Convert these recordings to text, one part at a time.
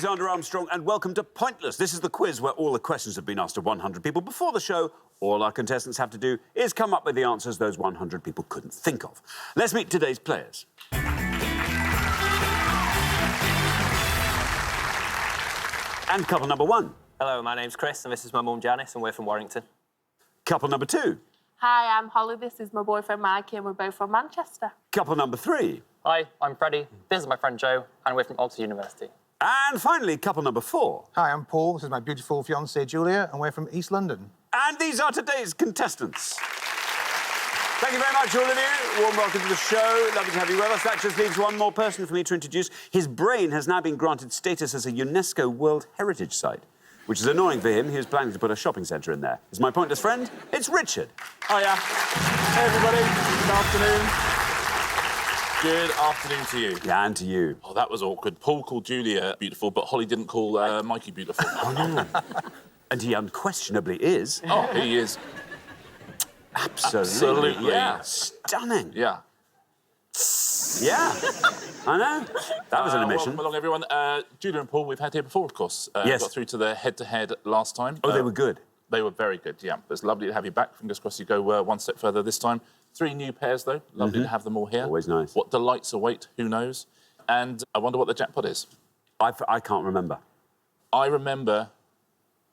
Alexander Armstrong, and welcome to Pointless. This is the quiz where all the questions have been asked to 100 people before the show. All our contestants have to do is come up with the answers those 100 people couldn't think of. Let's meet today's players. And couple number one. Hello, my name's Chris, and this is my mum Janice, and we're from Warrington. Couple number two. Hi, I'm Holly. This is my boyfriend Mikey, and we're both from Manchester. Couple number three. Hi, I'm Freddie. This is my friend Joe, and we're from Oxford University. And finally, couple number four. Hi, I'm Paul. This is my beautiful fiancée, Julia, and we're from East London. And these are today's contestants. Thank you very much, all of you. Warm welcome to the show. Lovely to have you with us. That just leaves one more person for me to introduce. His brain has now been granted status as a UNESCO World Heritage Site, which is annoying for him. He was planning to put a shopping centre in there. Is my pointless friend? It's Richard. Hiya. Hey, everybody. Good afternoon. Good afternoon to you. Yeah, and to you. Oh, that was awkward. Paul called Julia beautiful, but Holly didn't call Mikey beautiful. Oh, no. And he unquestionably is. Oh, he is. Absolutely. Yeah. Stunning. Yeah. Yeah. I know. That was an omission. Welcome along, everyone. Julia and Paul, we've had here before, of course. Yes. Got through to the head-to-head last time. Oh, they were good. They were very good, yeah. It's lovely to have you back. Fingers crossed you go one step further this time. 3 new pairs, though. Lovely to have them all here. Always nice. What delights await, who knows? And I wonder what the jackpot is. I can't remember. I remember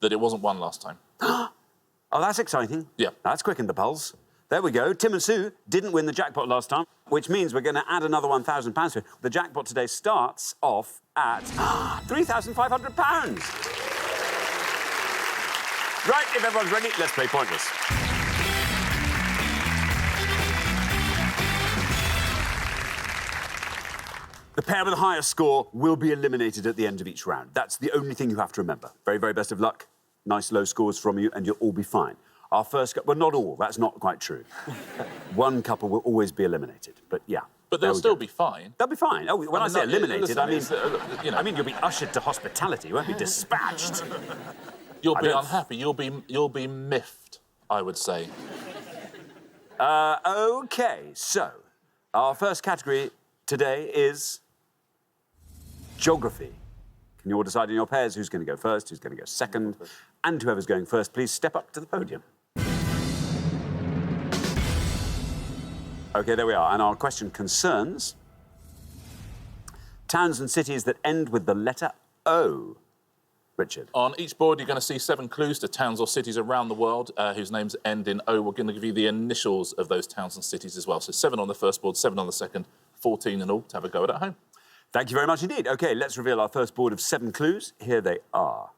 that it wasn't one last time. Oh, that's exciting. Yeah. That's quickened the pulse. There we go. Tim and Sue didn't win the jackpot last time, which means we're going to add another £1,000 to it. The jackpot today starts off at £3,500. Right, if everyone's ready, let's play Pointless. The pair with the highest score will be eliminated at the end of each round. That's the only thing you have to remember. Very, very best of luck. Nice low scores from you, and you'll all be fine. Our first couple, well, not all, that's not quite true. One couple will always be eliminated, but yeah. But they'll still be fine. They'll be fine. Oh, when I say eliminated, listen, I mean you'll be ushered to hospitality. You won't be dispatched. You'll be unhappy. You'll be miffed, I would say. OK, so our first category today is geography. Can you all decide in your pairs who's going to go first, who's going to go second? And whoever's going first, please step up to the podium. OK, there we are. And our question concerns towns and cities that end with the letter O. Richard. On each board, you're going to see 7 clues to towns or cities around the world whose names end in O. We're going to give you the initials of those towns and cities as well. So 7 on the first board, 7 on the second, 14 in all to have a go at home. Thank you very much indeed. OK, let's reveal our first board of 7 clues. Here they are.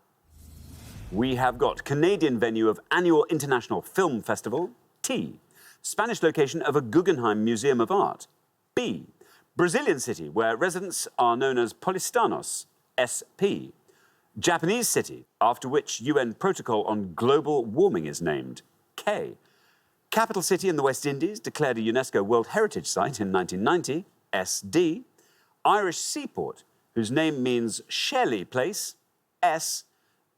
We have got Canadian venue of annual International Film Festival, T. Spanish location of a Guggenheim Museum of Art, B. Brazilian city where residents are known as Paulistanos, SP. Japanese city, after which UN Protocol on Global Warming is named, K. Capital city in the West Indies, declared a UNESCO World Heritage Site in 1990, SD. Irish seaport, whose name means Shelley Place, S.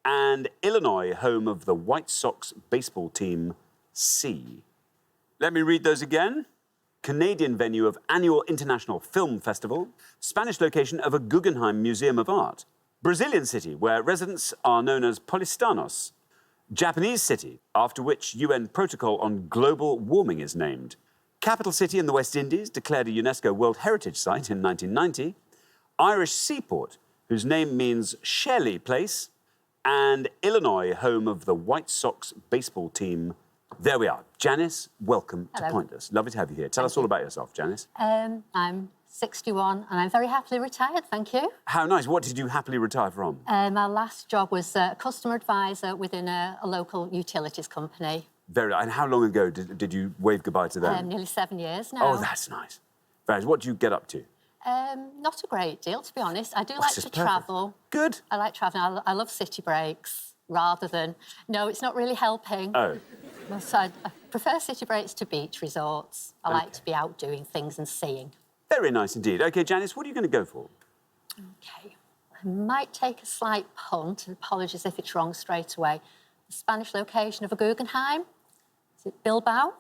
And Illinois, home of the White Sox baseball team, C. Let me read those again. Canadian venue of annual International Film Festival. Spanish location of a Guggenheim Museum of Art. Brazilian city, where residents are known as Paulistanos. Japanese city, after which UN Protocol on Global Warming is named. Capital city in the West Indies, declared a UNESCO World Heritage Site in 1990. Irish seaport, whose name means Shelley Place. And Illinois, home of the White Sox baseball team. There we are. Janice, welcome to Pointless. Lovely to have you here. Tell us all about yourself, Janice. I'm 61 and I'm very happily retired, thank you. How nice. What did you happily retire from? My last job was a customer advisor within a local utilities company. Very nice. And how long ago did you wave goodbye to them? Nearly 7 years now. Oh, that's nice. Very nice. What do you get up to? Not a great deal, to be honest. I do like to travel. Good. I like travelling. I love city breaks rather than... No, it's not really helping. Oh. So I prefer city breaks to beach resorts. I like to be out doing things and seeing. Very nice indeed. OK, Janice, what are you going to go for? OK. I might take a slight punt. Apologies if it's wrong straight away. The Spanish location of a Guggenheim. Is it Bilbao?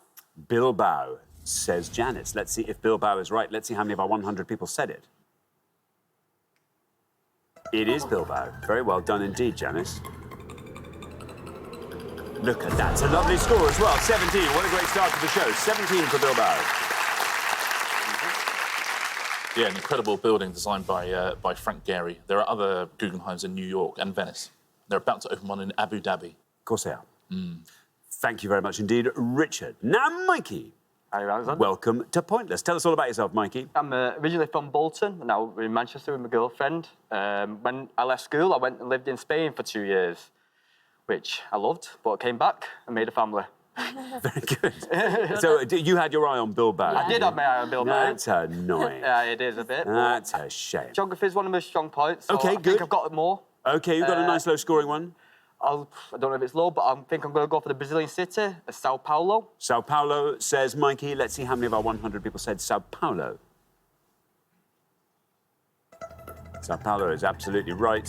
Bilbao, says Janice. Let's see if Bilbao is right. Let's see how many of our 100 people said it. It is Bilbao. Very well done indeed, Janice. Look at that. It's a lovely score as well. 17. What a great start to the show. 17 for Bilbao. Yeah, an incredible building designed by Frank Gehry. There are other Guggenheims in New York and Venice. They're about to open one in Abu Dhabi. Of course they are. Thank you very much indeed, Richard. Now, Mikey. Hi, Alexander. Welcome to Pointless. Tell us all about yourself, Mikey. I'm originally from Bolton, now we're in Manchester with my girlfriend. When I left school, I went and lived in Spain for 2 years, which I loved, but I came back and made a family. Very good. So you had your eye on Bilbao. I did have my eye on Bilbao. That's annoying. Yeah, it is a bit. That's a shame. Geography is one of my strong points, so Okay, I good. think I've got it more. OK, you've got a nice low-scoring one. I don't know if it's low, but I think I'm going to go for the Brazilian city, Sao Paulo. Sao Paulo, says Mikey. Let's see how many of our 100 people said Sao Paulo. Sao Paulo is absolutely right.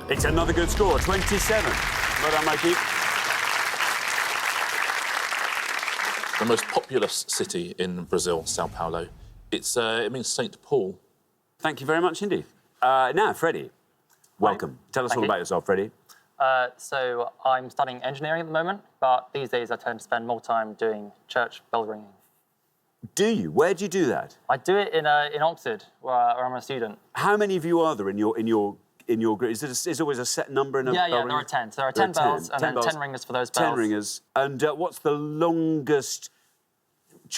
It's another good score, 27. Well done, Mikey. The most populous city in Brazil, Sao Paulo. It means St. Paul. Thank you very much indeed. Now, Freddie, welcome. Tell us all about yourself, Freddie. So I'm studying engineering at the moment, but these days I tend to spend more time doing church bell ringing. Do you? Where do you do that? I do it in Oxford, where I'm a student. How many of you are there in your group? Is always a set number in a Yeah, bell there are ringing? 10. So there are 10 bells, and then bells. 10 ringers for those bells. 10 ringers. And what's the longest...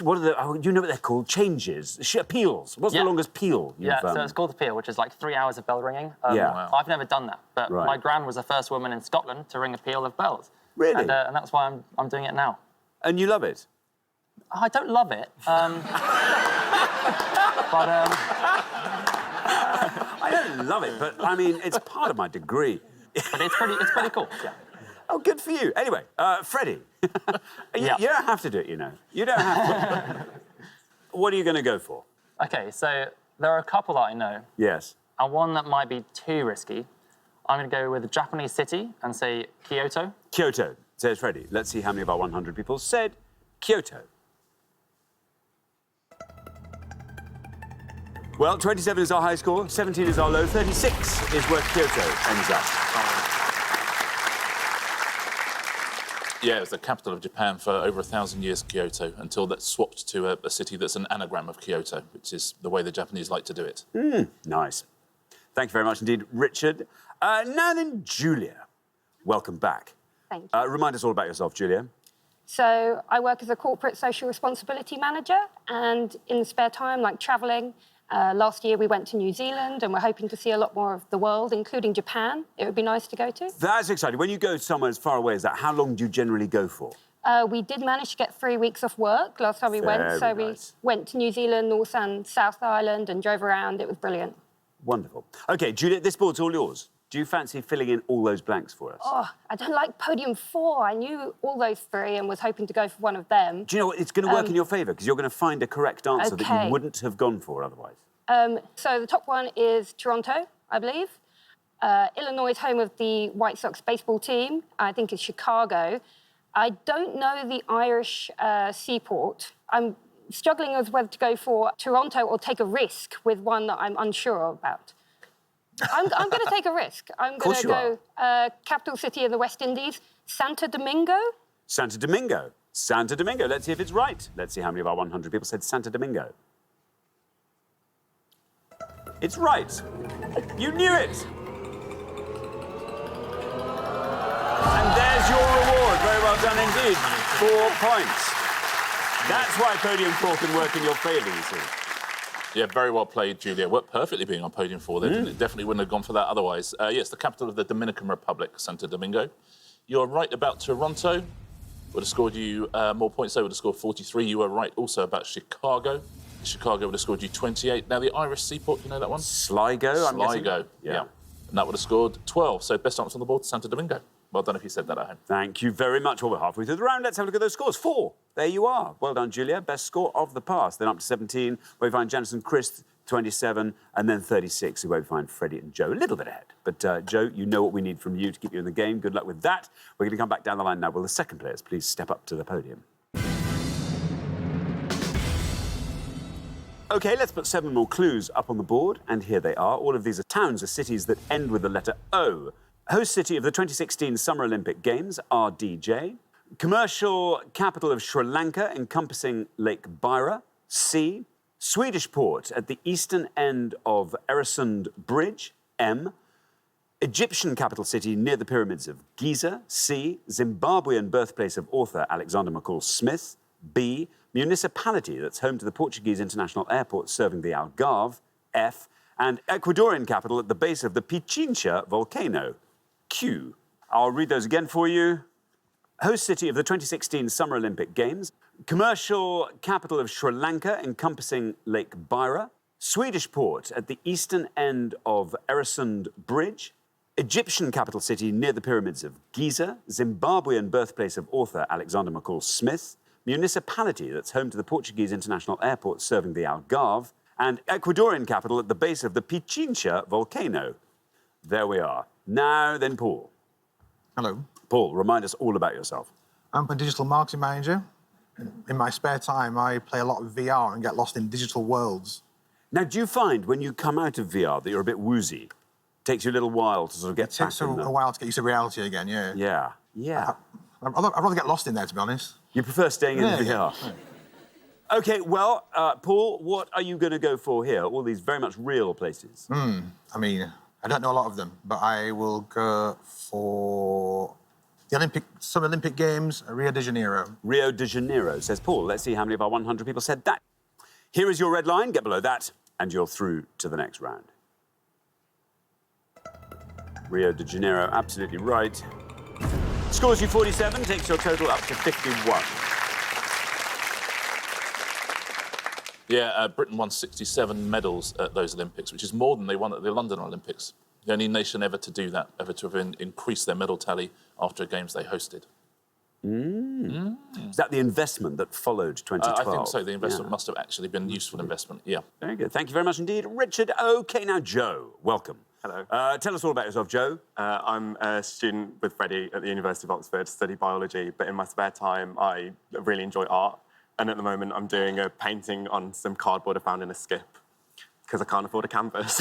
What are you know what they're called? Changes? Peals. What's the longest peal you've... Yeah, so it's called the peal, which is like 3 hours of bell ringing. Yeah. Wow. I've never done that, but Right. my gran was the first woman in Scotland to ring a peal of bells. Really? And that's why I'm doing it now. And you love it? I don't love it, but I don't love it, but, I mean, it's part of my degree. it's pretty cool. Yeah. Oh, good for you. Anyway, Freddie, you don't have to do it, you know. You don't have to. What are you going to go for? Okay, so there are a couple that I know, Yes. and one that might be too risky. I'm going to go with a Japanese city and say Kyoto. Kyoto, says Freddie. Let's see how many of our 100 people said Kyoto. Well, 27 is our high score, 17 is our low, 36 is where Kyoto ends up. Yeah, it was the capital of Japan for over 1,000 years, Kyoto, until that swapped to a city that's an anagram of Kyoto, which is the way the Japanese like to do it. Nice. Thank you very much indeed, Richard. Now then, Julia, welcome back. Thank you. Remind us all about yourself, Julia. So I work as a corporate social responsibility manager, and in the spare time, like travelling. Last year we went to New Zealand, and we're hoping to see a lot more of the world, including Japan. It would be nice to go to. That's exciting. When you go somewhere as far away as that, how long do you generally go for? We did manage to get 3 weeks off work last time we went, so Very nice. we went to New Zealand, North and South Island, and drove around. It was brilliant. Wonderful. OK, Julia, this board's all yours. Do you fancy filling in all those blanks for us? Oh, I don't like podium 4. I knew all those 3 and was hoping to go for one of them. Do you know what? It's going to work in your favour, because you're going to find a correct answer that OK. you wouldn't have gone for otherwise. So the top one is Toronto, I believe. Illinois is home of the White Sox baseball team. I think it's Chicago. I don't know the Irish seaport. I'm struggling as whether to go for Toronto or take a risk with one that I'm unsure about. I'm going to take a risk. I'm going to go capital city in the West Indies, Santo Domingo. Santo Domingo. Santo Domingo. Let's see if it's right. Let's see how many of our 100 people said Santo Domingo. It's right. You knew it. And there's your reward. Very well done indeed. 4 points. That's why podium 4 can work in your favour, you see. Yeah, very well played, Julia. Worked perfectly being on podium 4 there. Definitely wouldn't have gone for that otherwise. Yes, the capital of the Dominican Republic, Santo Domingo. You're right about Toronto. Would have scored you more points. They would have scored 43. You were right also about Chicago. Chicago would have scored you 28. Now, the Irish seaport, you know that one? Sligo, I'm guessing. Sligo, yeah. And that would have scored 12. So best answer on the board, Santo Domingo. Well done if you said that at home. Thank you very much. Well, we're halfway through the round. Let's have a look at those scores. 4. There you are. Well done, Julia. Best score of the past. Then up to 17, where we find Janice and Chris, 27, and then 36, where we find Freddie and Joe a little bit ahead. But, Joe, you know what we need from you to keep you in the game. Good luck with that. We're going to come back down the line now. Will the second players please step up to the podium? OK, let's put 7 more clues up on the board, and here they are. All of these are towns or cities that end with the letter O. Host city of the 2016 Summer Olympic Games, RDJ. Commercial capital of Sri Lanka, encompassing Lake Byra, C. Swedish port at the eastern end of Öresund Bridge, M. Egyptian capital city near the pyramids of Giza, C. Zimbabwean birthplace of author Alexander McCall Smith, B. Municipality that's home to the Portuguese International Airport serving the Algarve, F. And Ecuadorian capital at the base of the Pichincha volcano, Q. I'll read those again for you. Host city of the 2016 Summer Olympic Games. Commercial capital of Sri Lanka, encompassing Lake Byra. Swedish port at the eastern end of Öresund Bridge. Egyptian capital city near the pyramids of Giza. Zimbabwean birthplace of author Alexander McCall Smith. Municipality that's home to the Portuguese International Airport serving the Algarve. And Ecuadorian capital at the base of the Pichincha volcano. There we are. Now then, Paul. Hello. Paul, remind us all about yourself. I'm a digital marketing manager. In my spare time, I play a lot of VR and get lost in digital worlds. Now, do you find when you come out of VR that you're a bit woozy? Takes you a little while to sort of get It takes a while to get used to reality again, yeah. Yeah. I'd rather get lost in there, to be honest. You prefer staying in VR? Yeah. OK, well, Paul, what are you going to go for here? All these very much real places. I mean, I don't know a lot of them, but I will go for the Summer Olympic Games, Rio de Janeiro. Rio de Janeiro, says Paul. Let's see how many of our 100 people said that. Here is your red line. Get below that, and you're through to the next round. Rio de Janeiro, absolutely right. Scores you 47, takes your total up to 51. Yeah, Britain won 67 medals at those Olympics, which is more than they won at the London Olympics. The only nation ever to do that, ever to have increased their medal tally after games they hosted. Is that the investment that followed 2012? I think so. The investment must have actually been useful investment, yeah. Very good. Thank you very much indeed. Richard, OK, now Joe, welcome. Hello. Tell us all about yourself, Joe. I'm a student with Freddie at the University of Oxford, study biology, but in my spare time, I really enjoy art. And at the moment, I'm doing a painting on some cardboard I found in a skip, because I can't afford a canvas.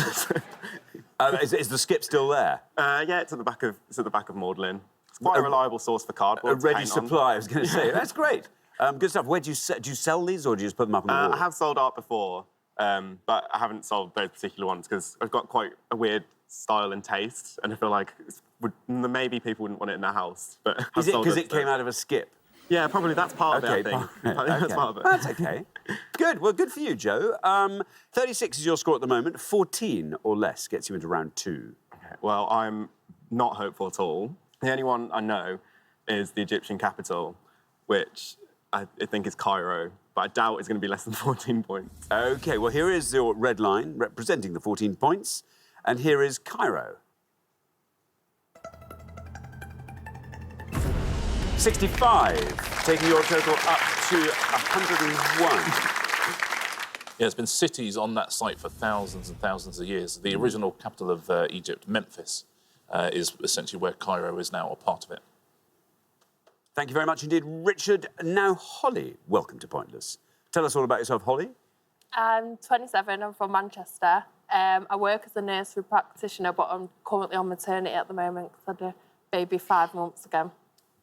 Is the skip still there? Yeah, it's at the back of Magdalen. It's quite a reliable source for cardboard. A ready supply, I was going to say. That's great. Good stuff. Where do you sell these, or do you just put them up on the wall? I have sold art before, but I haven't sold those particular ones because I've got quite a weird style and taste, and I feel like maybe people wouldn't want it in their house. But is it because it came out of a skip? Yeah, probably that's part of it, I think. I think that's part of it. That's OK. Good. Well, good for you, Joe. 36 is your score at the moment. 14 or less gets you into round 2. Okay. Well, I'm not hopeful at all. The only one I know is the Egyptian capital, which I think is Cairo, but I doubt it's going to be less than 14 points. OK, well, here is your red line representing the 14 points, and here is Cairo. 65, taking your total up to 101. Yeah, there's been cities on that site for thousands and thousands of years. The original capital of Egypt, Memphis, is essentially where Cairo is now, or part of it. Thank you very much indeed, Richard. Now, Holly, welcome to Pointless. Tell us all about yourself, Holly. I'm 27, I'm from Manchester. I work as a nursery practitioner, but I'm currently on maternity at the moment because I had a baby 5 months ago.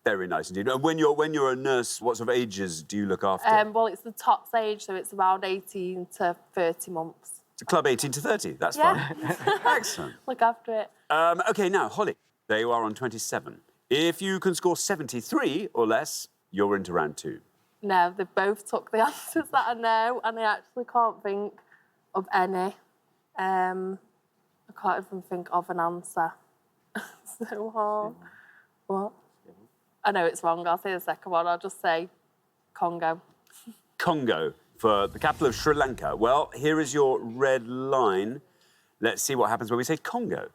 Very nice indeed. And when you're a nurse, what sort of ages do you look after? Well, it's the tops age, so it's around 18 to 30 months. It's a club 18 to 30. That's fun. Excellent. Look after it. OK, now, Holly, there you are on 27. If you can score 73 or less, you're into round 2. No, they both took the answers that I know, and I actually can't think of any. I can't even think of an answer. So hard. What? I know it's wrong. I'll say the second one. I'll just say Congo. Congo, for the capital of Sri Lanka. Well, here is your red line. Let's see what happens when we say Congo.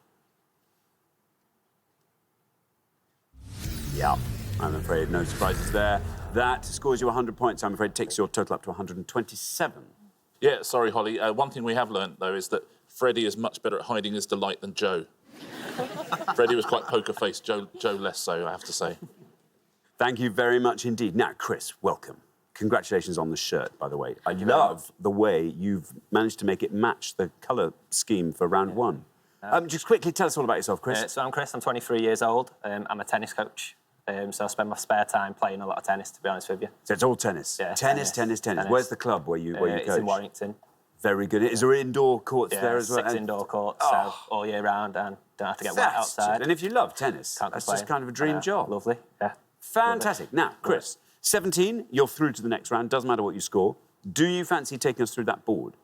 Yeah, I'm afraid no surprises there. That scores you 100 points. I'm afraid takes your total up to 127. Yeah, sorry, Holly. One thing we have learnt, though, is that Freddie is much better at hiding his delight than Joe. Freddie was quite poker-faced, Joe less so, I have to say. Thank you very much indeed. Now, Chris, welcome. Congratulations on the shirt, by the way. I love the way you've managed to make it match the colour scheme for round one. Just quickly tell us all about yourself, Chris. So I'm Chris, I'm 23 years old. I'm a tennis coach. So I spend my spare time playing a lot of tennis, to be honest with you. So it's all tennis? Yeah, tennis. Where's the club where you coach? It's in Warrington. Very good. Is there indoor courts there as well? 6 indoor courts, so all year round, and don't have to get wet outside. And if you love tennis, that's just kind of a dream job. Lovely, yeah. Fantastic. Now, Chris, 17, you're through to the next round. Doesn't matter what you score. Do you fancy taking us through that board?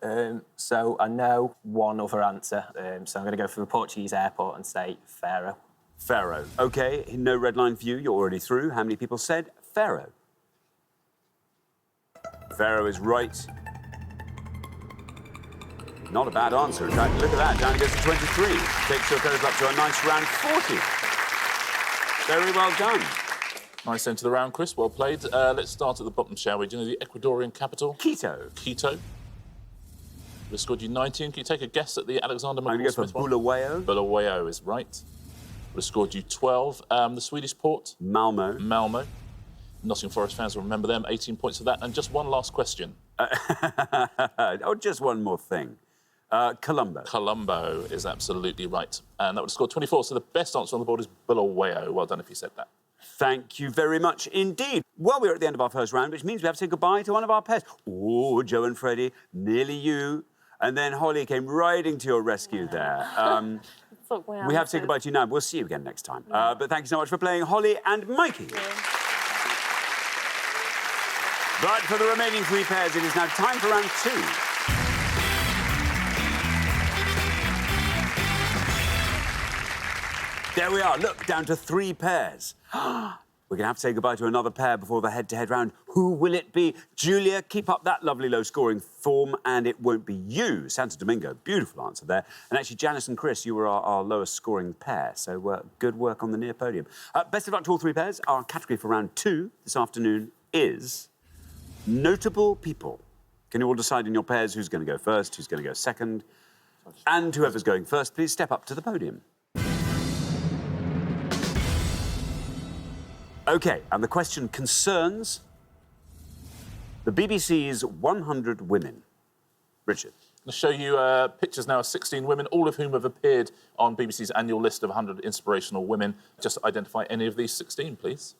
So I know one other answer. So I'm going to go for the Portuguese airport and say Faro. Faro. OK, no red line for you. You're already through. How many people said Faro? Faro is right. Not a bad answer. In fact, look at that. Down it goes to 23. Takes your total up to a nice round 40. Very well done. Nice end to the round, Chris. Well played. Let's start at the bottom, shall we? Do you know the Ecuadorian capital? Quito. Quito. We scored you 19. Can you take a guess at the Alexander McCall I'm going to go for Bulawayo. Bulawayo is right. We scored you 12. The Swedish port? Malmo. Malmo. Nottingham Forest fans will remember them. 18 points for that. And just one last question. Oh, just one more thing. Colombo. Colombo is absolutely right. And that would have scored 24. So the best answer on the board is Bulawayo. Well done if you said that. Thank you very much indeed. Well, we're at the end of our first round, which means we have to say goodbye to one of our pairs. Oh, Joe and Freddie, nearly you. And then Holly came riding to your rescue there. We have to say goodbye to you now. We'll see you again next time. But thank you so much for playing, Holly and Mikey. But for the remaining 3 pairs, it is now time for round 2. There we are. Look, down to 3 pairs. We're going to have to say goodbye to another pair before the head-to-head round. Who will it be? Julia, keep up that lovely low-scoring form, and it won't be you. Santo Domingo, beautiful answer there. And actually, Janice and Chris, you were our lowest-scoring pair, so good work on the near podium. Best of luck to all 3 pairs. Our category for round 2 this afternoon is notable people. Can you all decide in your pairs who's going to go first, who's going to go second? And whoever's going first, please step up to the podium. OK, and the question concerns the BBC's 100 women. Richard. I'll show you pictures now of 16 women, all of whom have appeared on BBC's annual list of 100 inspirational women. Just identify any of these 16, please.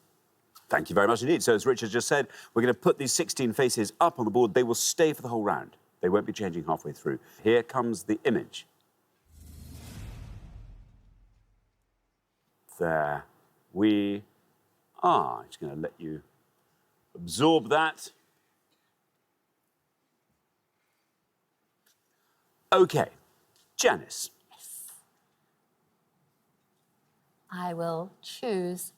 Thank you very much indeed. So, as Richard just said, we're going to put these 16 faces up on the board. They will stay for the whole round. They won't be changing halfway through. Here comes the image. There we are. Just going to let you absorb that. OK. Janice. Yes. I will choose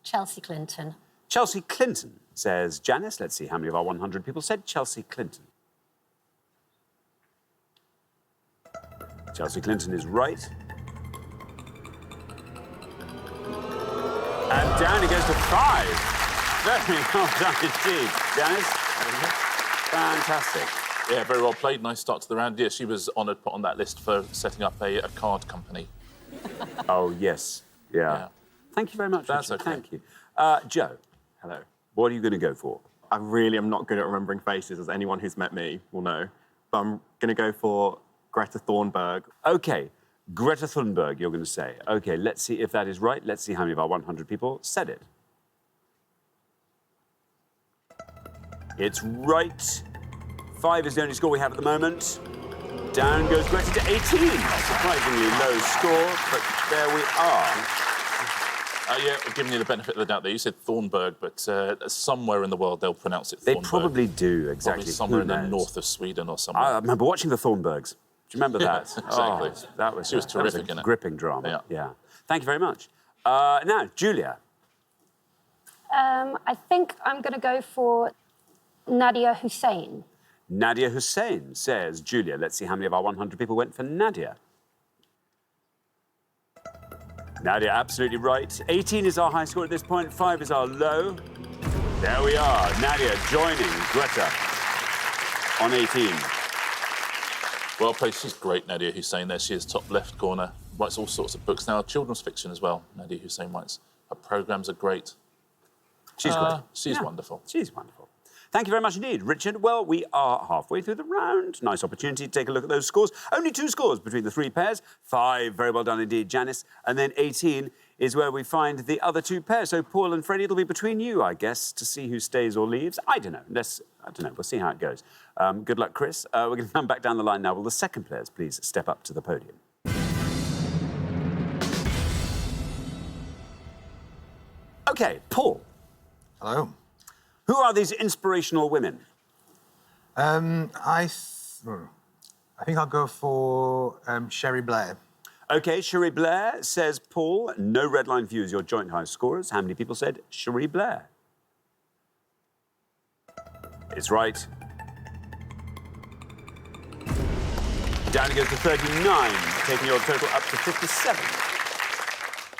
Chelsea Clinton. Chelsea Clinton, says Janice. Let's see how many of our 100 people said Chelsea Clinton. Chelsea Clinton is right. And down it goes to 5. Very well done indeed. Janice? Fantastic. Yeah, very well played. Nice start to the round. Yeah, she was honoured, put on that list for setting up a card company. Oh, yes. Yeah. Thank you very much, That's Richard. okay. Thank you. Joe. Hello. What are you going to go for? I really am not good at remembering faces, as anyone who's met me will know. But I'm going to go for Greta Thunberg. OK. Greta Thunberg, you're going to say. OK, let's see if that is right. Let's see how many of our 100 people said it. It's right. 5 is the only score we have at the moment. Down goes Greta to 18. Surprisingly low score, but there we are. Yeah, we're giving you the benefit of the doubt there. You said Thornberg, but somewhere in the world they'll pronounce it They Thornberg. probably do, exactly. Probably somewhere Who in the knows? north of Sweden or somewhere. I remember watching the Thornbergs. Do you remember that? Exactly. Oh, that was, She was that was terrific a in it. gripping drama. Yeah. Thank you very much. Now, Julia. I think I'm going to go for Nadia Hussein. Nadia Hussein, says Julia. Let's see how many of our 100 people went for Nadia. Nadia, absolutely right. 18 is our high score at this point. 5 is our low. There we are. Nadia joining Greta on 18. Well played. She's great, Nadia Hussein there. She is top left corner. Writes all sorts of books now. Children's fiction as well, Nadia Hussein writes. Her programmes are great. She's great. She's wonderful. She's wonderful. Thank you very much indeed, Richard. Well, we are halfway through the round. Nice opportunity to take a look at those scores. Only 2 scores between the 3 pairs. 5, very well done indeed, Janice. And then 18 is where we find the other 2 pairs. So Paul and Freddie, it'll be between you, I guess, to see who stays or leaves. I don't know. I don't know. We'll see how it goes. Good luck, Chris. We're going to come back down the line now. Will the second players please step up to the podium? OK, Paul. Hello. Who are these inspirational women? I think I'll go for Sherry Blair. OK, Cherie Blair, says Paul. No red line for you as your joint high scorers. How many people said Cherie Blair? It's right. Down it goes to 39, taking your total up to 57.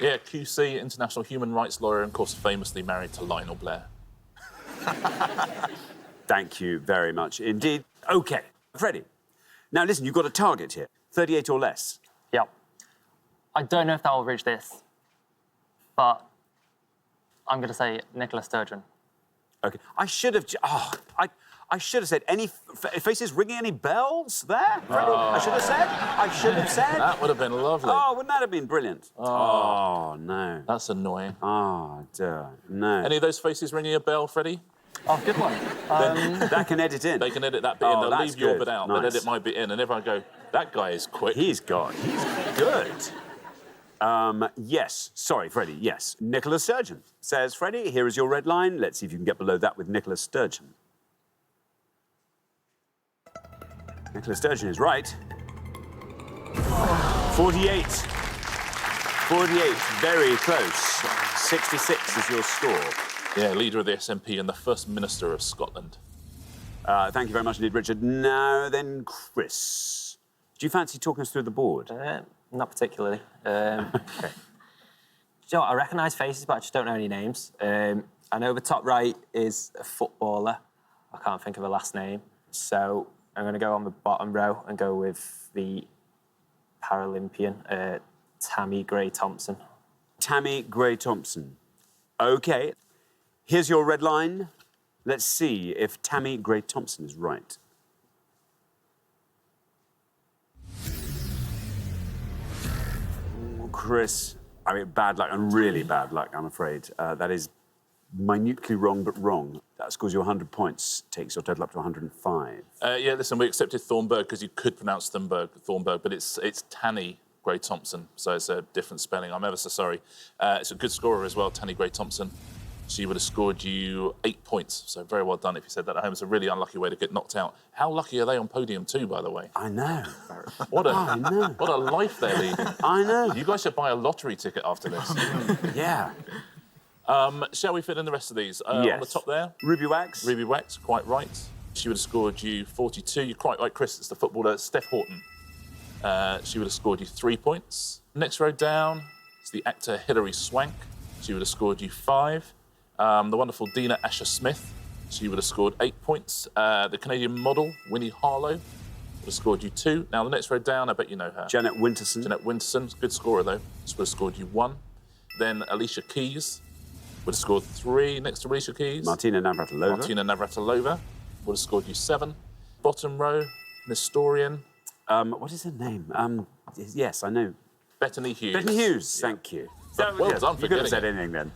Yeah, QC, international human rights lawyer, and of course famously married to Lionel Blair. Thank you very much indeed. OK, Freddie. Now, listen, you've got a target here. 38 or less. Yep. I don't know if that will reach this, but I'm going to say Nicola Sturgeon. OK. I should have... I should have said any... Faces ringing any bells there, Freddie? I should have said. That would have been lovely. Oh, wouldn't that have been brilliant? Oh no. That's annoying. Oh, dear. No. Any of those faces ringing a bell, Freddie? Oh, good one. That can edit in. They can edit that bit in. They'll that's leave your good. bit out. Nice. They'll edit my bit in, and everyone go, that guy is quick. He's good. Yes. Sorry, Freddie. Yes. Nicola Sturgeon, says Freddie. Here is your red line. Let's see if you can get below that with Nicola Sturgeon. Nicola Sturgeon is right. 48. 48. Very close. 66 is your score. Yeah, leader of the SNP and the First Minister of Scotland. Thank you very much indeed, Richard. Now then, Chris. Do you fancy talking us through the board? Not particularly. Do you know what? I recognise faces, but I just don't know any names. I know the top right is a footballer. I can't think of her last name. So I'm going to go on the bottom row and go with the Paralympian, Tammy Gray-Thompson. Tammy Gray-Thompson. OK. Here's your red line. Let's see if Tammy Gray-Thompson is right. Ooh, Chris, I mean, bad luck, and really bad luck, I'm afraid. That is minutely wrong, but wrong. That scores you 100 points, takes your total up to 105. Yeah, listen, we accepted Thornburg because you could pronounce Thornburg, but it's Tanny Gray-Thompson, so it's a different spelling. I'm ever so sorry. It's a good scorer as well, Tanny Gray-Thompson. She would have scored you 8 points, so very well done if you said that at home. It's a really unlucky way to get knocked out. How lucky are they on podium too, by the way? I know. What a life they're leading. I know. You guys should buy a lottery ticket after this. Yeah. Shall we fit in the rest of these? Yes. On the top there? Ruby Wax. Ruby Wax, quite right. She would have scored you 42. You're quite right, Chris. It's the footballer Steph Horton. She would have scored you 3 points. Next row down is the actor Hilary Swank. She would have scored you 5. The wonderful Dina Asher-Smith. She would have scored 8 points. The Canadian model Winnie Harlow would have scored you 2. Now, the next row down, I bet you know her. Janet Winterson. Janet Winterson, good scorer, though. She would have scored you 1. Then Alicia Keys would have scored 3 next to Alicia Keys. Martina Navratilova. Martina Navratilova would have scored you 7. Bottom row, Nestorian. What is her name? Yes, I know. Bethany Hughes. Bethany Hughes, thank you. Well done for you could have getting said it. anything then.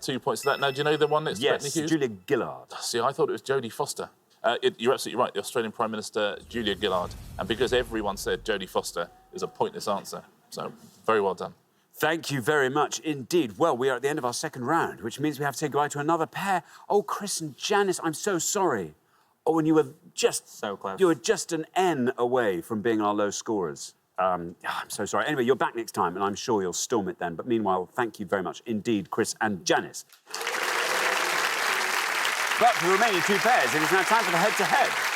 2 points to that. Now, do you know the one next to Bethany Yes, Hughes? Julia Gillard. See, I thought it was Jodie Foster. You're absolutely right, the Australian Prime Minister, Julia Gillard. And because everyone said Jodie Foster, is a pointless answer. So, very well done. Thank you very much indeed. Well, we are at the end of our second round, which means we have to say goodbye to another pair. Oh, Chris and Janice, I'm so sorry. Oh, and you were just... So close. You were just an N away from being our low scorers. I'm so sorry. Anyway, you're back next time, and I'm sure you'll storm it then. But meanwhile, thank you very much indeed, Chris and Janice. But for the remaining 2 pairs, it is now time for the head-to-head.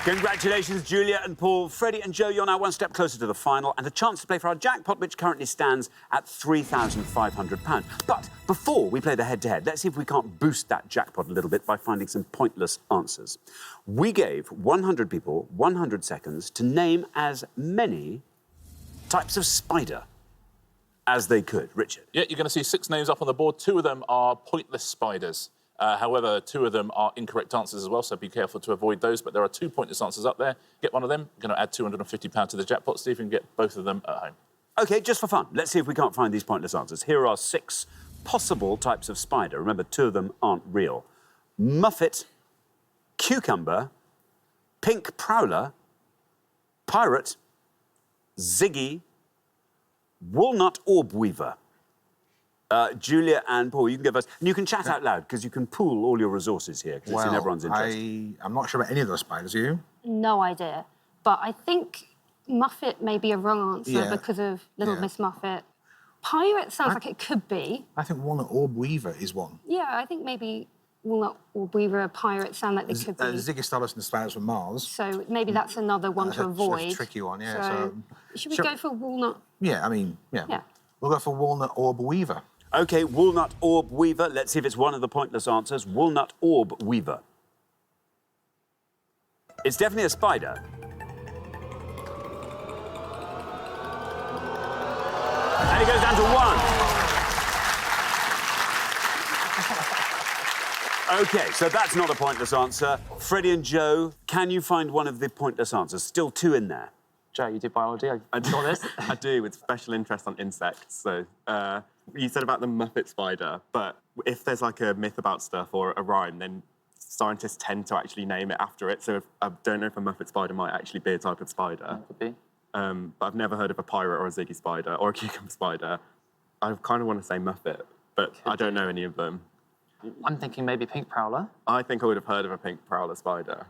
Congratulations, Julia and Paul. Freddie and Joe, you're now one step closer to the final and a chance to play for our jackpot, which currently stands at £3,500. But before we play the head-to-head, let's see if we can't boost that jackpot a little bit by finding some pointless answers. We gave 100 people 100 seconds to name as many types of spider as they could. Richard. Yeah, you're going to see 6 names up on the board. 2 of them are pointless spiders. However, 2 of them are incorrect answers as well, so be careful to avoid those. But there are 2 pointless answers up there. Get one of them. You're going to add £250 to the jackpot, see if you can get both of them at home. OK, just for fun, let's see if we can't find these pointless answers. Here are 6 possible types of spider. Remember, 2 of them aren't real. Muffet, cucumber, pink prowler, pirate, ziggy, walnut orb weaver. Julia and Paul, you can go first. And you can chat out loud, because you can pool all your resources here, because it's in everyone's interest. I'm not sure about any of those spiders, are you? No idea. But I think Muffet may be a wrong answer because of Little Miss Muffet. Pirate sounds like it could be. I think Walnut Orb Weaver is one. Yeah, I think maybe Walnut Orb Weaver, Pirate sound like they could be. Ziggy Stardust and the Spiders from Mars. So maybe that's another one to avoid. That's a tricky one, yeah. So, should we go for Walnut? Yeah, I mean, yeah. We'll go for Walnut Orb Weaver. OK, Walnut Orb Weaver. Let's see if it's one of the pointless answers. Walnut Orb Weaver. It's definitely a spider. And it goes down to 1. OK, so that's not a pointless answer. Freddie and Joe, can you find one of the pointless answers? Still 2 in there. Joe, you do biology. I saw this. I do, with special interest on insects. So you said about the Muppet spider, but if there's like a myth about stuff or a rhyme, then scientists tend to actually name it after it. So I don't know if a Muppet spider might actually be a type of spider. Could be. But I've never heard of a pirate or a ziggy spider or a cucumber spider. I kind of want to say Muppet, but I don't know any of them. I'm thinking maybe pink prowler. I think I would have heard of a pink prowler spider.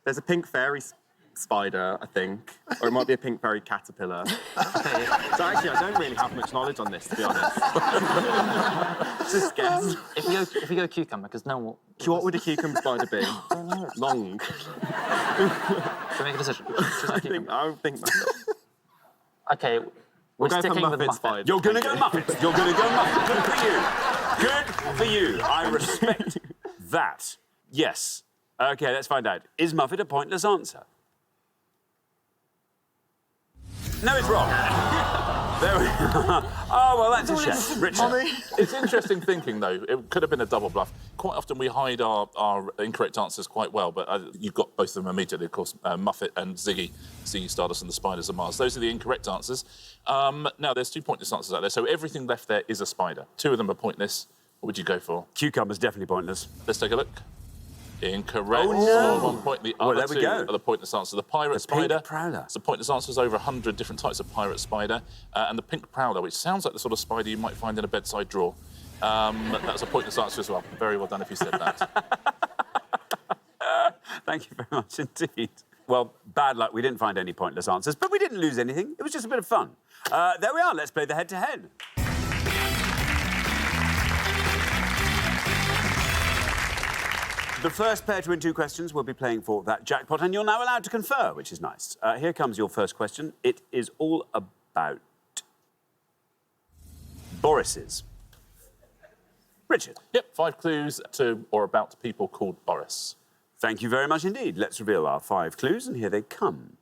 There's a pink fairy spider, I think, or it might be a pink fairy caterpillar. So actually, I don't really have much knowledge on this, to be honest. Just guess. If we go cucumber, because no one... What would a cucumber spider be? I don't know. Long. Should we make a decision? I would think OK, we're go for sticking with Muppet Muppet. spider. You're going to go Muppet. You're going to go Muppet. Good for you. Good for you. I respect that. Yes. OK, let's find out. Is Muffet a pointless answer? No, it's wrong. There we are. Oh, well, that's a shame. Richard. It's interesting thinking, though. It could have been a double bluff. Quite often we hide our incorrect answers quite well, but you've got both of them immediately, of course, Muffet and Ziggy Stardust and the Spiders of Mars. Those are the incorrect answers. Now, there's 2 pointless answers out there, so everything left there is a spider. 2 of them are pointless. What would you go for? Cucumber's definitely pointless. Let's take a look. Incorrect. Oh, no. For 1 point. The other there we 2 go. are the pointless answer. The pirate spider. Pink prowler. So pointless answers over 100 different types of pirate spider. And the pink prowler, which sounds like the sort of spider you might find in a bedside drawer. That's a pointless answer as well. Very well done if you said that. Thank you very much indeed. Well, bad luck, we didn't find any pointless answers, but we didn't lose anything. It was just a bit of fun. There we are, let's play the head-to-head. The first pair to win 2 questions will be playing for that jackpot, and you're now allowed to confer, which is nice. Here comes your first question. It is all about Boris's. Richard. Yep, 5 clues to or about people called Boris. Thank you very much indeed. Let's reveal our 5 clues, and here they come.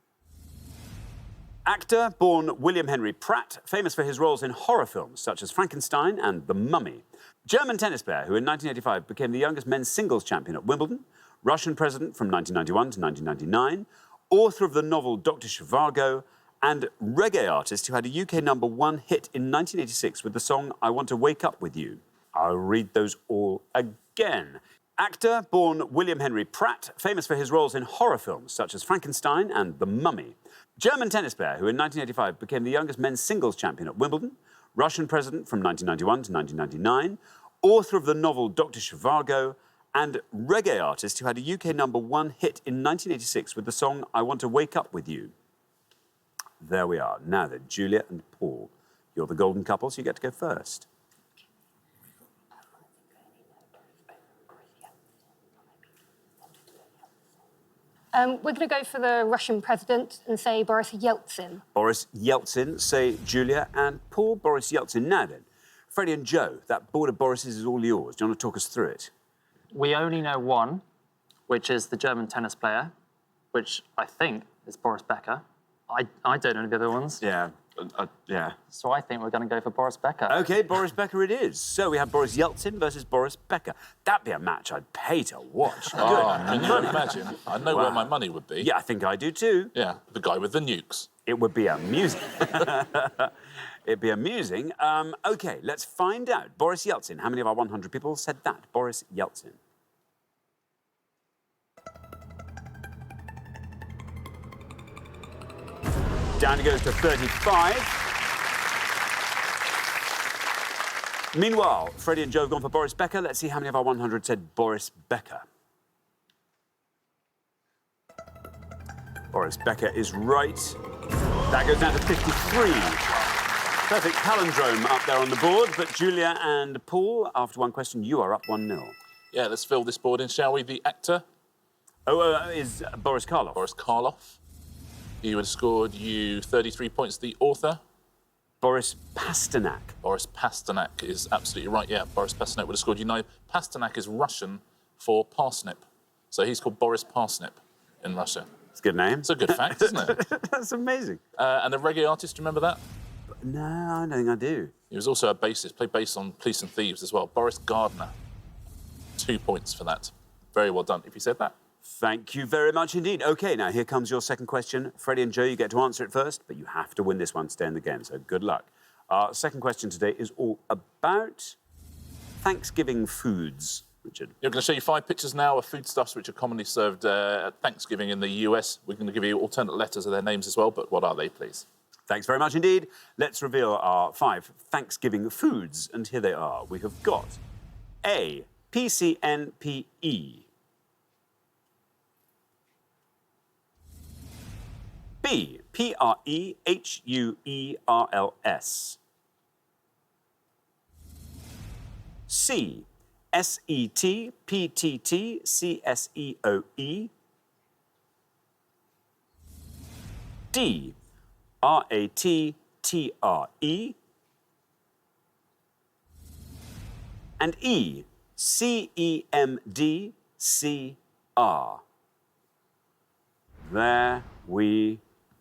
Actor born William Henry Pratt, famous for his roles in horror films such as Frankenstein and The Mummy. German tennis player who in 1985 became the youngest men's singles champion at Wimbledon. Russian president from 1991 to 1999. Author of the novel Dr. Zhivago. And reggae artist who had a UK #1 hit in 1986 with the song I Want to Wake Up With You. I'll read those all again. Actor born William Henry Pratt, famous for his roles in horror films such as Frankenstein and The Mummy. German tennis player who in 1985 became the youngest men's singles champion at Wimbledon. Russian president from 1991 to 1999. Author of the novel Dr. Zhivago. And reggae artist who had a UK #1 hit in 1986 with the song I Want to Wake Up With You. There we are. Now then, Julia and Paul. You're the golden couple, so you get to go first. We're going to go for the Russian president and say Boris Yeltsin. Boris Yeltsin, say Julia and Paul. Boris Yeltsin. Now then, Freddie and Joe, that board of Boris's is all yours. Do you want to talk us through it? We only know one, which is the German tennis player, which I think is Boris Becker. I don't know the other ones. Yeah. Yeah. So I think we're going to go for Boris Becker. OK, Boris Becker it is. So we have Boris Yeltsin versus Boris Becker. That'd be a match I'd pay to watch. Oh, can you imagine? I know where my money would be. Yeah, I think I do too. Yeah, the guy with the nukes. It would be amusing. It'd be amusing. OK, let's find out. Boris Yeltsin. How many of our 100 people said that? Boris Yeltsin. Down it goes to 35. Meanwhile, Freddie and Joe have gone for Boris Becker. Let's see how many of our 100 said Boris Becker. Boris Becker is right. That goes down to 53. Perfect palindrome up there on the board. But Julia and Paul, after one question, you are up 1-0. Yeah, let's fill this board in, shall we? The actor. Is Boris Karloff. Boris Karloff. He would have scored you 33 points. The author. Boris Pasternak. Boris Pasternak is absolutely right. Yeah, Boris Pasternak would have scored you 9. Pasternak is Russian for parsnip. So he's called Boris Parsnip in Russia. It's a good name. It's a good fact, isn't it? That's amazing. And the reggae artist, do you remember that? No, I don't think I do. He was also a bassist, played bass on Police and Thieves as well. Boris Gardner. 2 points for that. Very well done, if you said that. Thank you very much indeed. OK, now here comes your second question. Freddie and Joe, you get to answer it first, but you have to win this one to stay in the game, so good luck. Our second question today is all about Thanksgiving foods. Richard. You're going to show you 5 pictures now of foodstuffs which are commonly served at Thanksgiving in the US. We're going to give you alternate letters of their names as well, but what are they, please? Thanks very much indeed. Let's reveal our 5 Thanksgiving foods, and here they are. We have got A, PCNPE. B, PREHUERLS. C, SETPTTCSEOE. D, RATTRE. And E, CEMDCR. There we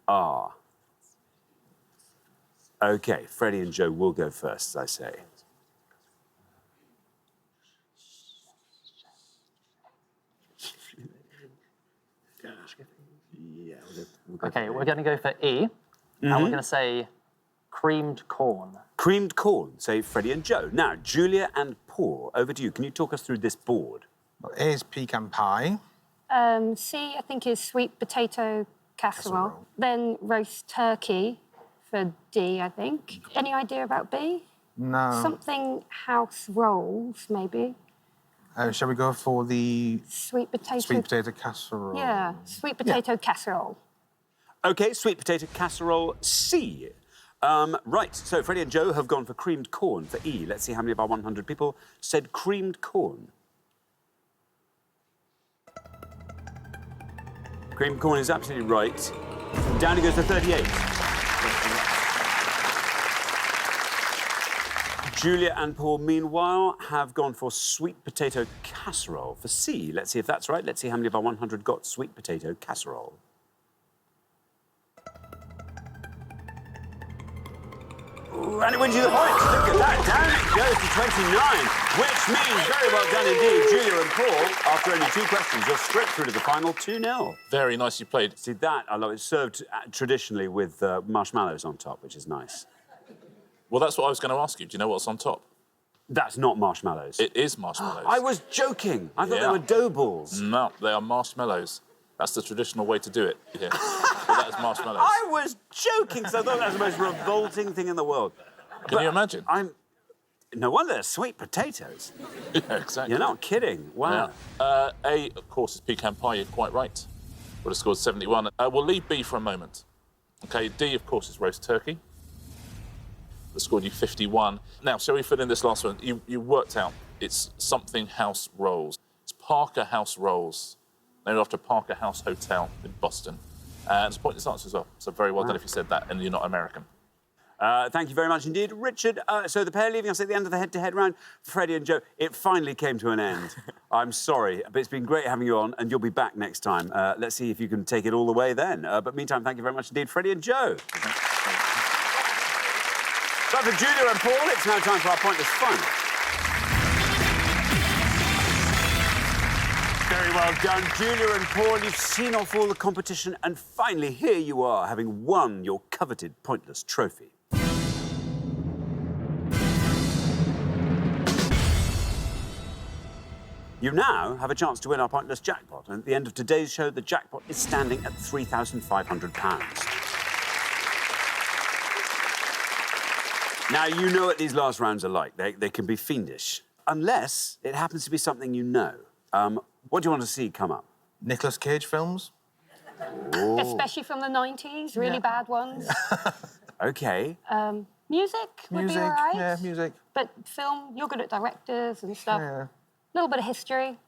are. OK, Freddie and Joe will go first, as I say. OK, we're going to go for E, and we're going to say creamed corn. Creamed corn, say Freddie and Joe. Now, Julia and Paul, over to you. Can you talk us through this board? Well, A is pecan pie. C, I think, is sweet potato casserole. Then roast turkey for D, I think. Any idea about B? No. Something house rolls, maybe. Shall we go for the Sweet potato. sweet potato casserole? Yeah, sweet potato casserole. OK, sweet potato casserole, C. Right, so Freddie and Joe have gone for creamed corn for E. Let's see how many of our 100 people said creamed corn. Creamed corn is absolutely right. Down it goes to 38. Julia and Paul, meanwhile, have gone for sweet potato casserole for C. Let's see if that's right. Let's see how many of our 100 got sweet potato casserole. Ooh, and it wins you the points. Look at that. Down it goes to 29, which means very well done indeed. Julia and Paul, after only 2 questions, you're straight through to the final 2-0. Very nicely played. See, that, I love it. It's served traditionally with marshmallows on top, which is nice. Well, that's what I was going to ask you. Do you know what's on top? That's not marshmallows. It is marshmallows. I was joking. I thought they were dough balls. No, they are marshmallows. That's the traditional way to do it. Yeah. Well, that is marshmallows. I was joking, because I thought that was the most revolting thing in the world. Can you imagine? No wonder they're sweet potatoes. Yeah, exactly. You're not kidding. Wow. Yeah. A, of course, is pecan pie. You're quite right. Would have scored 71. We'll leave B for a moment. OK, D, of course, is roast turkey. That scored you 51. Now, shall we fill in this last one? You worked out it's something house rolls. It's Parker House Rolls, named after Parker House Hotel in Boston. And it's a pointless answer as well. So very well done if you said that and you're not American. Thank you very much indeed. Richard, so the pair leaving us at the end of the head-to-head round, Freddie and Joe, it finally came to an end. I'm sorry, but it's been great having you on, and you'll be back next time. Let's see if you can take it all the way then. But meantime, thank you very much indeed, Freddie and Joe. So for Julia and Paul, it's now time for our Pointless Final. Very well done, Julia and Paul. You've seen off all the competition, and finally, here you are, having won your coveted Pointless trophy. You now have a chance to win our Pointless jackpot, and at the end of today's show, the jackpot is standing at £3,500. Now, you know what these last rounds are like. They can be fiendish, unless it happens to be something you know. What do you want to see come up? Nicolas Cage films. Ooh. Especially from the 90s, really bad ones. OK. Music would be all right. Yeah, music. But film, you're good at directors and stuff. Yeah. A little bit of history.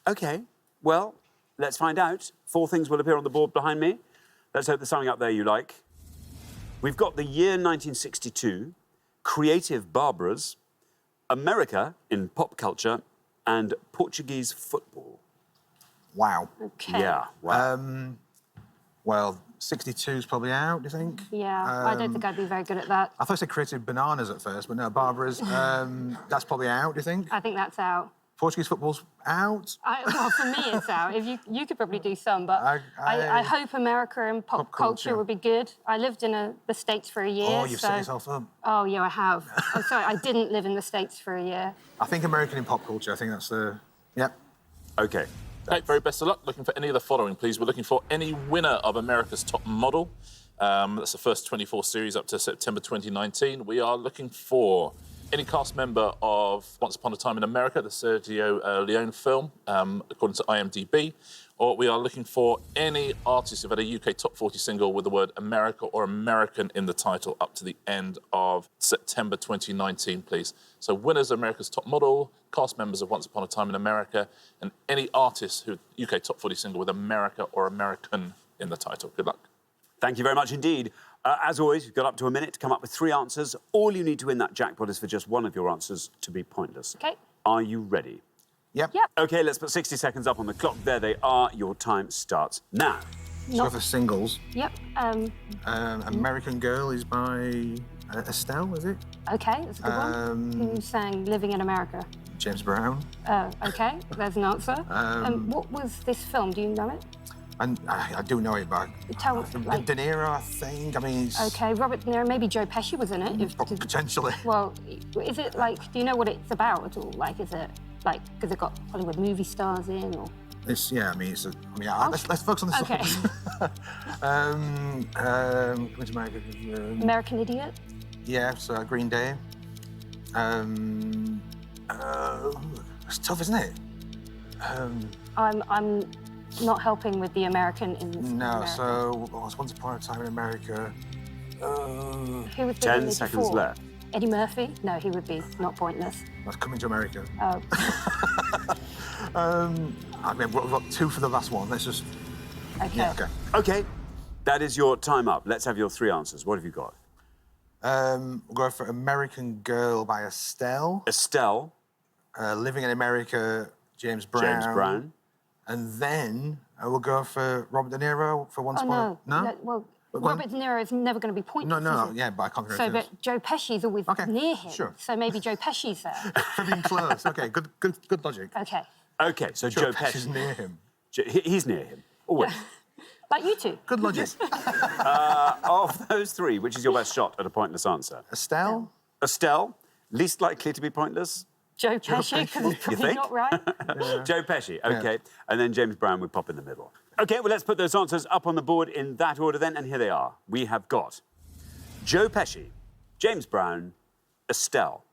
OK. Well, let's find out. 4 things will appear on the board behind me. Let's hope there's something up there you like. We've got the year 1962, creative Barbaras, America in pop culture, and Portuguese football. Wow. Okay. Yeah, wow. Well, 62's probably out, do you think? Yeah, I don't think I'd be very good at that. I thought I said creative bananas at first, but no, Barbara's. That's probably out, do you think? I think that's out. Portuguese football's out. Well, for me, it's out. If you could probably do some, but I hope America and pop culture would be good. I lived in the States for a year. Oh, you've set yourself up. Oh, yeah, I have. I'm sorry, I didn't live in the States for a year. I think American in pop culture. I think that's the. Yep. OK. Okay, very best of luck. Looking for any of the following, please. We're looking for any winner of America's Top Model. That's the first 24 series up to September 2019. We are looking for any cast member of Once Upon a Time in America, the Sergio Leone film, according to IMDb. Or we are looking for any artist who've had a UK Top 40 single with the word America or American in the title up to the end of September 2019, please. So winners of America's Top Model, cast members of Once Upon a Time in America, and any artist who UK Top 40 single with America or American in the title. Good luck. Thank you very much indeed. As always, you've got up to a minute to come up with 3 answers. All you need to win that jackpot is for just one of your answers to be pointless. OK. Are you ready? Yep. Yep. OK, let's put 60 seconds up on the clock. There they are. Your time starts now. So for singles, Yep. American Girl is by Estelle, is it? OK, that's a good one. Who sang Living in America? James Brown. OK, there's an answer. What was this film? Do you know it? And I do know it, but Tell, like, De Niro, I think. I mean, it's OK, Robert De Niro. Maybe Joe Pesci was in it. potentially. Well, is it like? Do you know what it's about at all? Like, is it like because it got Hollywood movie stars in, or? It's I mean, let's focus on the Okay. Which America? American Idiot. Yeah, so Green Day. It's tough, isn't it? I'm not helping with the American in this. No, America. so Once Upon a Time in America. Who was the 10 lead seconds before? left. Eddie Murphy? No, he would be not pointless. That's Coming to America. Oh. I mean, we've got 2 for the last one. Let's just. Okay. Yeah, okay. OK, that is your time up. Let's have your 3 answers. What have you got? We'll go for American Girl by Estelle. Estelle. Living in America, James Brown. James Brown. And then we'll go for Robert De Niro for Once Upon a... No. Well, Robert De Niro is never going to be pointless. No, yeah, but I can't remember. So, but Joe Pesci's always near him. Sure. So maybe Joe Pesci's there. For being close. OK, good logic. OK. OK, so Joe Pesci's Pesci. near him. He's near him. Always. Like you two. Good logic. Of those 3, which is your best shot at a pointless answer? Estelle? Estelle, least likely to be pointless? Joe Pesci, because it's probably not right. Joe Pesci, OK. And then James Brown would pop in the middle. OK, well, let's put those answers up on the board in that order then, and here they are. We have got Joe Pesci, James Brown, Estelle.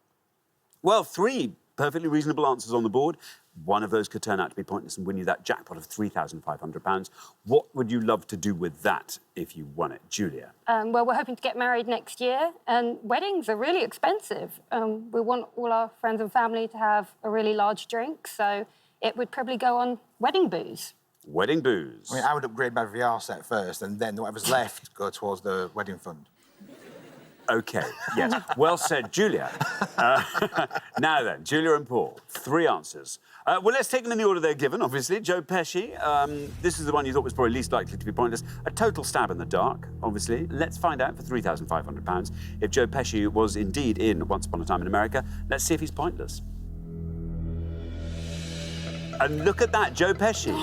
Well, 3 perfectly reasonable answers on the board. One of those could turn out to be pointless and win you that jackpot of £3,500. What would you love to do with that if you won it? Julia? Well, we're hoping to get married next year, and weddings are really expensive. We want all our friends and family to have a really large drink, so it would probably go on wedding booze. Wedding booze. I mean, I would upgrade my VR set first, and then whatever's left go towards the wedding fund. OK, yes. Well said, Julia. Now then, Julia and Paul, 3 answers. Well, let's take them in the order they're given, obviously. Joe Pesci, this is the one you thought was probably least likely to be pointless. A total stab in the dark, obviously. Let's find out for £3,500 if Joe Pesci was indeed in Once Upon a Time in America. Let's see if he's pointless. And look at that, Joe Pesci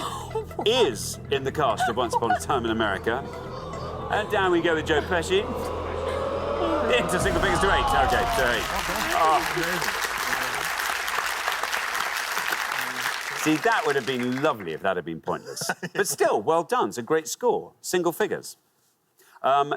is in the cast of Once Upon a Time in America. And down we go with Joe Pesci. Into single figures to 8. OK, so 8. Oh. See, that would have been lovely if that had been pointless. But still, well done. It's a great score. Single figures.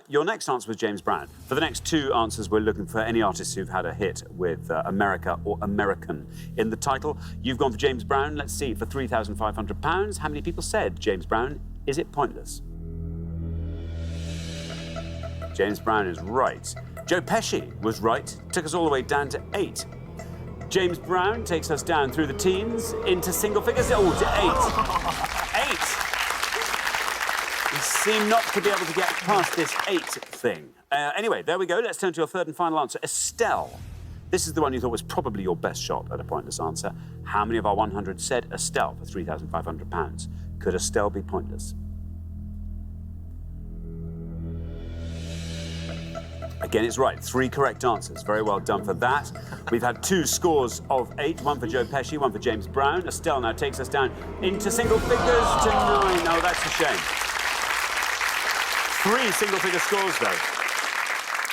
Your next answer was James Brown. For the next 2 answers, we're looking for any artists who've had a hit with America or American in the title. You've gone for James Brown. Let's see, for £3,500, how many people said James Brown? Is it pointless? James Brown is right. Joe Pesci was right. Took us all the way down to 8. James Brown takes us down through the teens into single figures. Oh, to 8. 8. We seem not to be able to get past this 8 thing. Anyway, there we go. Let's turn to your third and final answer. Estelle. This is the one you thought was probably your best shot at a pointless answer. How many of our 100 said Estelle for £3,500? Could Estelle be pointless? Again, it's right. 3 correct answers. Very well done for that. We've had 2 scores of 8. 1 for Joe Pesci, 1 for James Brown. Estelle now takes us down into single figures to 9. Oh, that's a shame. 3 single-figure scores, though.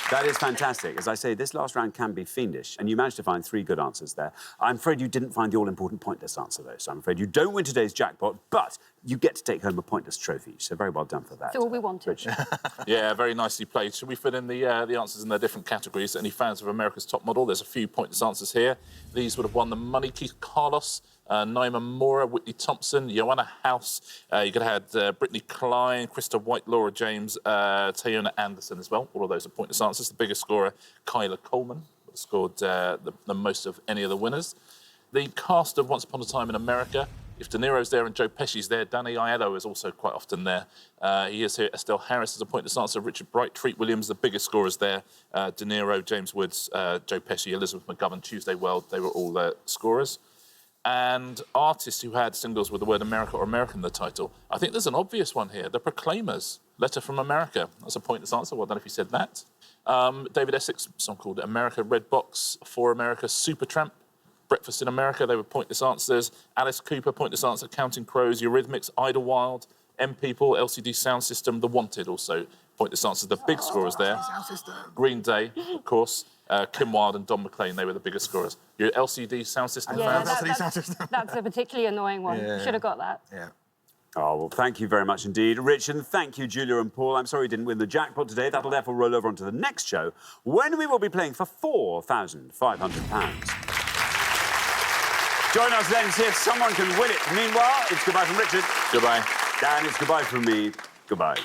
That is fantastic. As I say, this last round can be fiendish, and you managed to find 3 good answers there. I'm afraid you didn't find the all-important pointless answer, though, so I'm afraid you don't win today's jackpot, but you get to take home a pointless trophy, so very well done for that. That's all we wanted. Yeah, very nicely played. Should we fit in the answers in their different categories? Any fans of America's Top Model? There's a few pointless answers here. These would have won the money. Keith Carlos, Naima Mora, Whitney Thompson, Joanna House. You could have had Brittany Klein, Krista White, Laura James, Tayona Anderson as well. All of those are pointless answers. The biggest scorer, Kyla Coleman, scored the most of any of the winners. The cast of Once Upon a Time in America. If De Niro's there and Joe Pesci's there, Danny Aiello is also quite often there. He is here. Estelle Harris is a pointless answer. Richard Bright, Treat Williams, the biggest scorers there. De Niro, James Woods, Joe Pesci, Elizabeth McGovern, Tuesday World. They were all scorers. And artists who had singles with the word America or American in the title. I think there's an obvious one here. The Proclaimers, Letter from America. That's a pointless answer. Well done if you said that. David Essex, a song called America, Red Box, For America, Supertramp. Breakfast in America, they were pointless answers. Alice Cooper, pointless answer. Counting Crows, Eurythmics, Idlewild, M People, LCD Sound System, The Wanted also pointless answers. The big scorers there. Green Day, of course. Kim Wilde and Don McLean, they were the biggest scorers. Your LCD Sound System fans? That's a particularly annoying one. Yeah. Should have got that. Yeah. Oh, well, thank you very much indeed, Rich, and thank you, Julia and Paul. I'm sorry you didn't win the jackpot today. That'll therefore roll over onto the next show, when we will be playing for £4,500. Join us then to see if someone can win it. Meanwhile, it's goodbye from Richard. Goodbye. And it's goodbye from me. Goodbye.